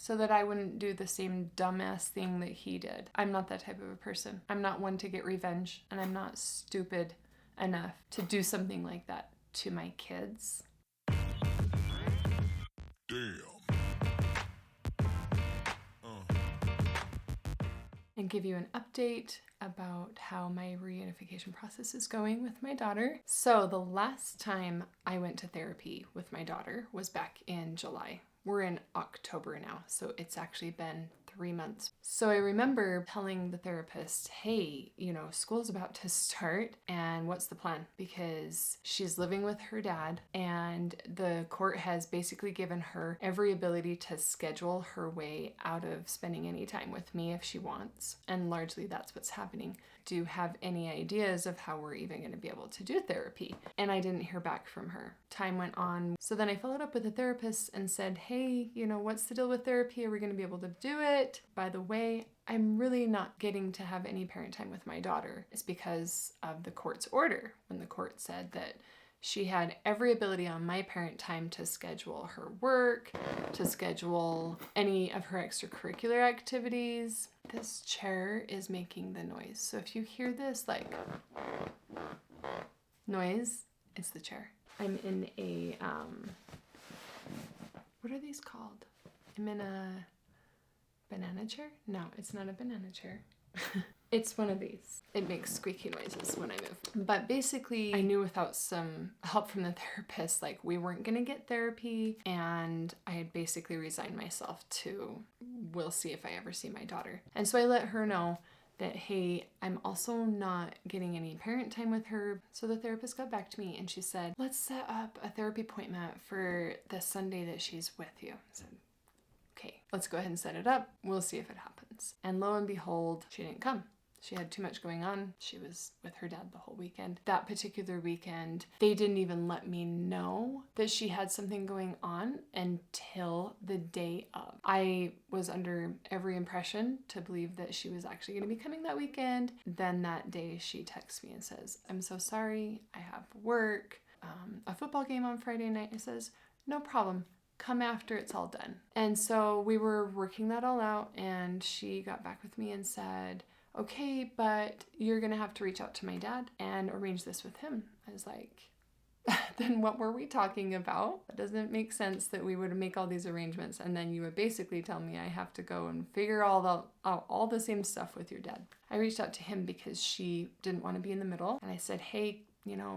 so that I wouldn't do the same dumbass thing that he did. I'm not that type of a person. I'm not one to get revenge, and I'm not stupid enough to do something like that to my kids. Damn. And give you an update about how my reunification process is going with my daughter. So the last time I went to therapy with my daughter was back in July. We're in October now, so it's actually been 3 months. So I remember telling the therapist, hey, school's about to start, and what's the plan? Because she's living with her dad, and the court has basically given her every ability to schedule her way out of spending any time with me if she wants. And largely that's what's happening. Do you have any ideas of how we're even going to be able to do therapy? And I didn't hear back from her. Time went on. So then I followed up with the therapist and said, hey, what's the deal with therapy? Are we going to be able to do it? By the way, I'm really not getting to have any parent time with my daughter. It's because of the court's order, when the court said that she had every ability on my parent time to schedule her work, to schedule any of her extracurricular activities. This chair is making the noise. So if you hear this noise, it's the chair. I'm in a, what are these called? I'm in a banana chair? No, it's not a banana chair. It's one of these. It makes squeaky noises when I move. But basically, I knew without some help from the therapist, we weren't gonna get therapy, and I had basically resigned myself to, we'll see if I ever see my daughter. And so I let her know that, hey, I'm also not getting any parent time with her. So the therapist got back to me and she said, let's set up a therapy appointment for the Sunday that she's with you. I said, okay, let's go ahead and set it up. We'll see if it happens. And lo and behold, she didn't come. She had too much going on. She was with her dad the whole weekend. That particular weekend, they didn't even let me know that she had something going on until the day of. I was under every impression to believe that she was actually going to be coming that weekend. Then that day she texts me and says, I'm so sorry, I have work, a football game on Friday night. It says, no problem. Come after it's all done. And so we were working that all out, and she got back with me and said, okay, but you're gonna have to reach out to my dad and arrange this with him. I was like, then what were we talking about? It doesn't make sense that we would make all these arrangements and then you would basically tell me I have to go and figure out all the same stuff with your dad. I reached out to him because she didn't want to be in the middle, and I said, hey,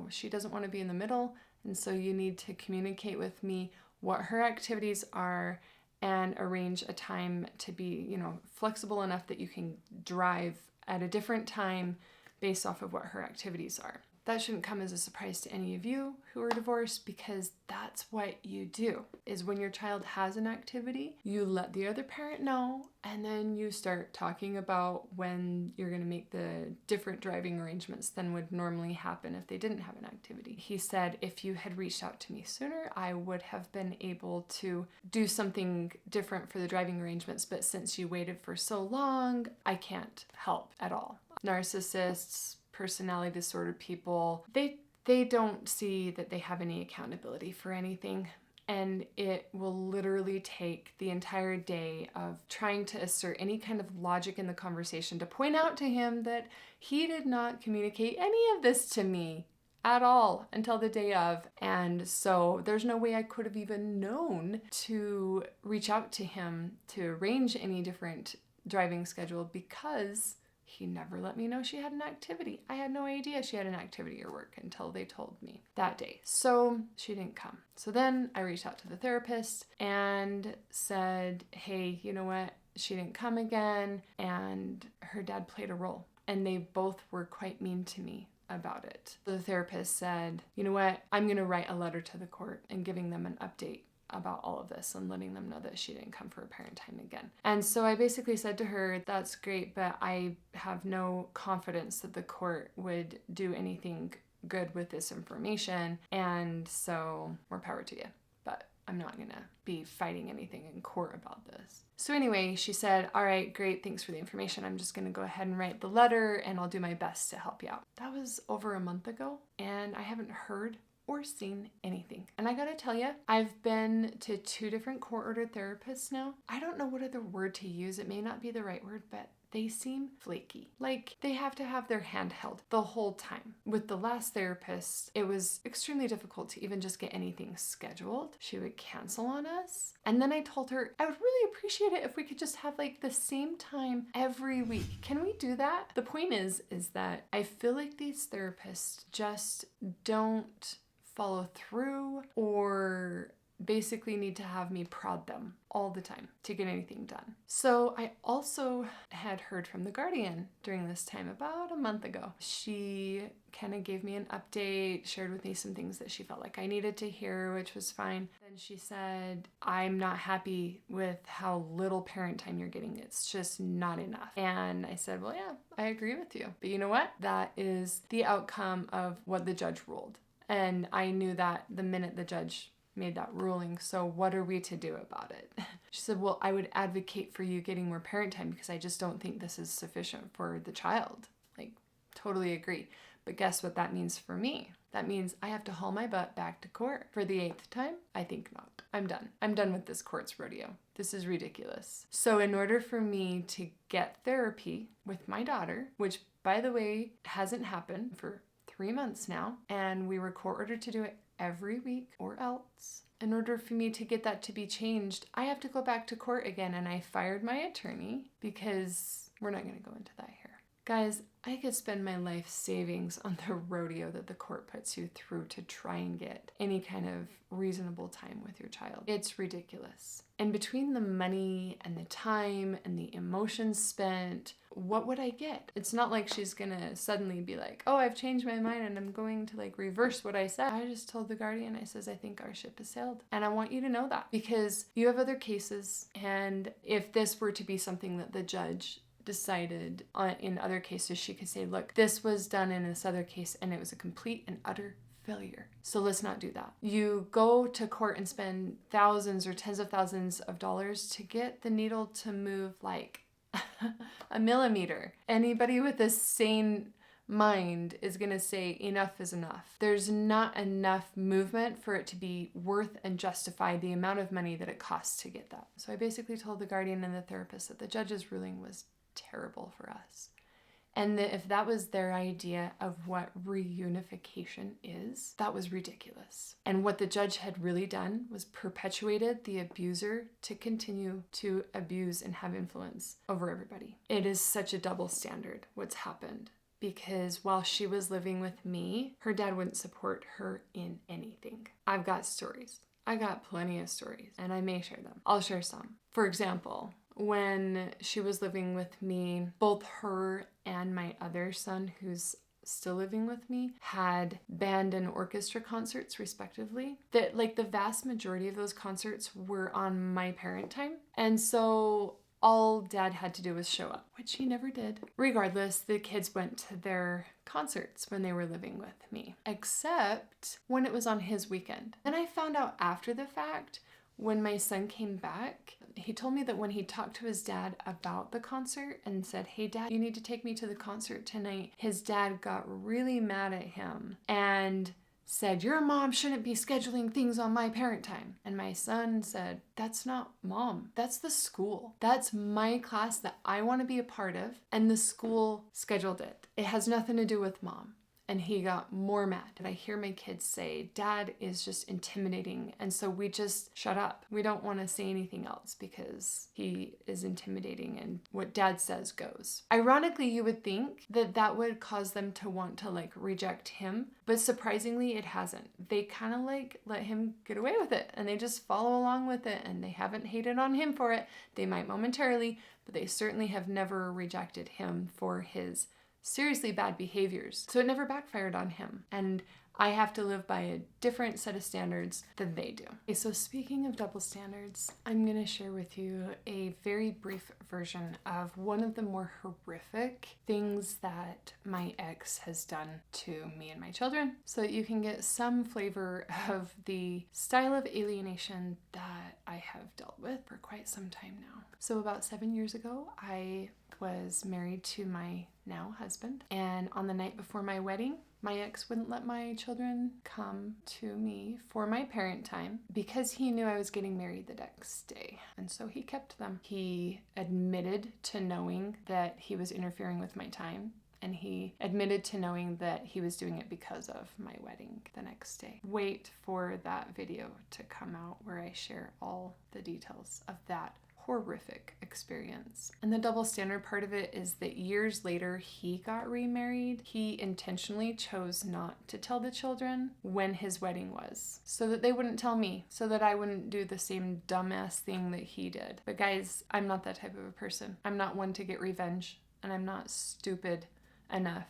she doesn't want to be in the middle, and so you need to communicate with me what her activities are and arrange a time to be, flexible enough that you can drive at a different time based off of what her activities are. That shouldn't come as a surprise to any of you who are divorced, because that's what you do, is when your child has an activity, you let the other parent know, and then you start talking about when you're going to make the different driving arrangements than would normally happen if they didn't have an activity. He said, if you had reached out to me sooner, I would have been able to do something different for the driving arrangements, but since you waited for so long, I can't help at all. Narcissists, personality disorder people, they don't see that they have any accountability for anything. And it will literally take the entire day of trying to assert any kind of logic in the conversation to point out to him that he did not communicate any of this to me at all until the day of. And so there's no way I could have even known to reach out to him to arrange any different driving schedule, because he never let me know she had an activity. I had no idea she had an activity or work until they told me that day. So she didn't come. So then I reached out to the therapist and said, hey, you know what? She didn't come again, and her dad played a role. And they both were quite mean to me about it. The therapist said, you know what? I'm going to write a letter to the court and giving them an update about all of this and letting them know that she didn't come for a parent time again. And so I basically said to her, that's great, but I have no confidence that the court would do anything good with this information, and so more power to you. But I'm not gonna be fighting anything in court about this. So anyway, she said, all right, great, thanks for the information. I'm just gonna go ahead and write the letter and I'll do my best to help you out. That was over a month ago, and I haven't heard forcing anything. And I gotta tell you, I've been to 2 different court-ordered therapists now. I don't know what other word to use. It may not be the right word, but they seem flaky. Like they have to have their hand held the whole time. With the last therapist, it was extremely difficult to even just get anything scheduled. She would cancel on us. And then I told her, I would really appreciate it if we could just have like the same time every week. Can we do that? The point is that I feel like these therapists just don't follow through or basically need to have me prod them all the time to get anything done. So I also had heard from the guardian during this time about a month ago. She kind of gave me an update, shared with me some things that she felt like I needed to hear, which was fine. Then she said, I'm not happy with how little parent time you're getting. It's just not enough. And I said, well, yeah, I agree with you. But you know what? That is the outcome of what the judge ruled. And I knew that the minute the judge made that ruling, so what are we to do about it? She said, well, I would advocate for you getting more parent time because I just don't think this is sufficient for the child. Like, totally agree. But guess what that means for me? That means I have to haul my butt back to court for the 8th time? I think not. I'm done. I'm done with this court's rodeo. This is ridiculous. So in order for me to get therapy with my daughter, which by the way hasn't happened for 3 months now, and we were court ordered to do it every week or else. In order for me to get that to be changed, I have to go back to court again, and I fired my attorney because we're not going to go into that here. Guys, I could spend my life savings on the rodeo that the court puts you through to try and get any kind of reasonable time with your child. It's ridiculous. And between the money and the time and the emotions spent, what would I get? It's not like she's gonna suddenly be like, oh, I've changed my mind and I'm going to like reverse what I said. I just told the guardian, I says, I think our ship has sailed. And I want you to know that because you have other cases. And if this were to be something that the judge decided on in other cases, she could say, look, this was done in this other case and it was a complete and utter failure. So let's not do that. You go to court and spend thousands or tens of thousands of dollars to get the needle to move like a millimeter. Anybody with a sane mind is going to say enough is enough. There's not enough movement for it to be worth and justify the amount of money that it costs to get that. So I basically told the guardian and the therapist that the judge's ruling was terrible for us. And that if that was their idea of what reunification is, that was ridiculous. And what the judge had really done was perpetuated the abuser to continue to abuse and have influence over everybody. It is such a double standard what's happened. Because while she was living with me, her dad wouldn't support her in anything. I've got stories. I got plenty of stories, and I may share them. I'll share some. For example, when she was living with me, both her and my other son, who's still living with me, had band and orchestra concerts respectively. That like the vast majority of those concerts were on my parent time. And so all dad had to do was show up, which he never did. Regardless, the kids went to their concerts when they were living with me, except when it was on his weekend. And I found out after the fact, when my son came back, he told me that when he talked to his dad about the concert and said, hey dad, you need to take me to the concert tonight, his dad got really mad at him and said, your mom shouldn't be scheduling things on my parent time. And my son said, that's not mom, that's the school. That's my class that I want to be a part of, and the school scheduled it. It has nothing to do with mom. And he got more mad. And I hear my kids say, dad is just intimidating. And so we just shut up. We don't want to say anything else because he is intimidating and what dad says goes. Ironically, you would think that that would cause them to want to like reject him. But surprisingly, it hasn't. They kind of like let him get away with it and they just follow along with it and they haven't hated on him for it. They might momentarily, but they certainly have never rejected him for his seriously bad behaviors. So it never backfired on him. And I have to live by a different set of standards than they do. Okay, so speaking of double standards, I'm going to share with you a very brief version of one of the more horrific things that my ex has done to me and my children, so that you can get some flavor of the style of alienation that I have dealt with for quite some time now. So about 7 years ago, I was married to my now husband, and on the night before my wedding, My ex wouldn't let my children come to me for my parent time because he knew I was getting married the next day. And so he kept them. He admitted to knowing that he was interfering with my time. And he admitted to knowing that he was doing it because of my wedding the next day. Wait for that video to come out where I share all the details of that horrific experience. And the double standard part of it is that years later, he got remarried. He intentionally chose not to tell the children when his wedding was, so that they wouldn't tell me, so that I wouldn't do the same dumbass thing that he did. But guys, I'm not that type of a person. I'm not one to get revenge, and I'm not stupid enough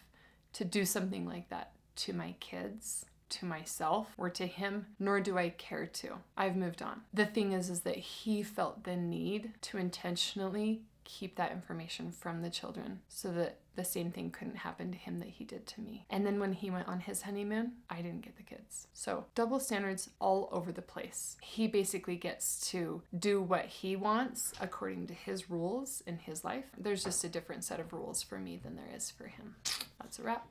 to do something like that to my kids, to myself, or to him, nor do I care to. I've moved on. The thing is that he felt the need to intentionally keep that information from the children so that the same thing couldn't happen to him that he did to me. And then when he went on his honeymoon, I didn't get the kids. So double standards all over the place. He basically gets to do what he wants according to his rules in his life. There's just a different set of rules for me than there is for him. That's a wrap.